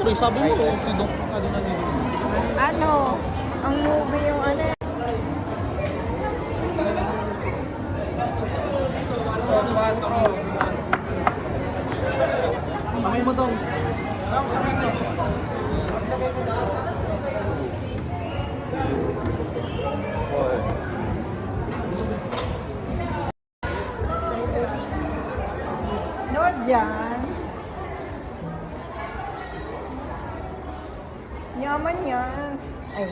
Siyempre, sabi mo, si Doc kanina nito. Ano? Ang movie yung ano? Kamay mo, Dong. No, dyan. Yaman yan. Ay.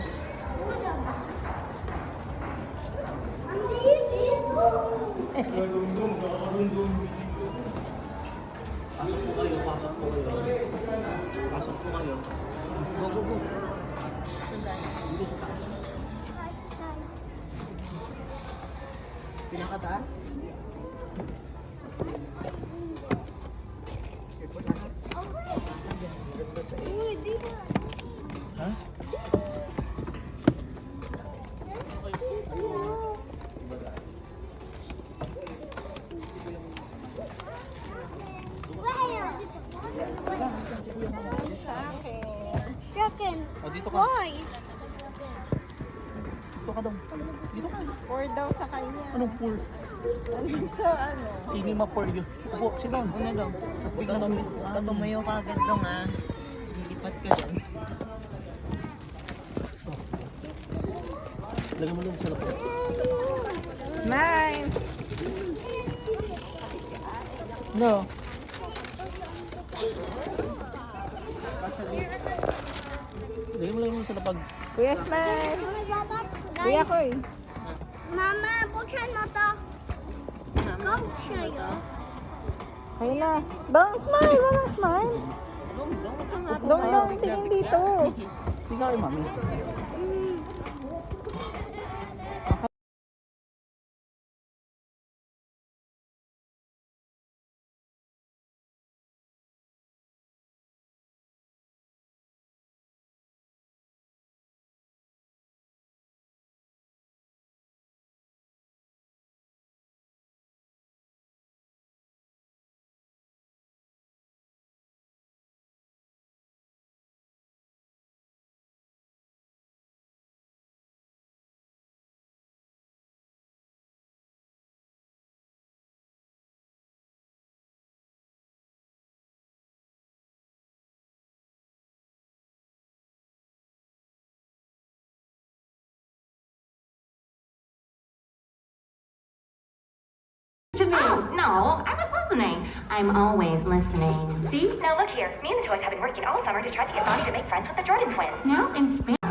Pasok po kayo, pasok po kayo. Pasok po kayo. Go, go, go. Dito sa taas. Pinakataas? Ha? Sa akin. Chicken. Oh, dito ka. Boy. Dito ka, Dong. Dito ka. 4 daw sa kanya. Anong full? So, ano? Cinema for you. Opo, si Dong. Ano daw? Biglang kami. Tumayo ka agad dong ha. Lilipat ka dyan. Lagyan mo lang sa lapot. Smile! No. Lagyan mo lang sa lapag. Kuya, smile! Kuya, koy. Mama, buksan mo to. Buksan yun. Ayun na. Dong, smile! Walang smile. Dong, tingin dito. Hindi ka kayo, mami. Oh, no, I was listening. I'm always listening. See? Now look here. Me and the Joys have been working all summer to try to get Bonnie to make friends with the Jordan twins. Now in Spain.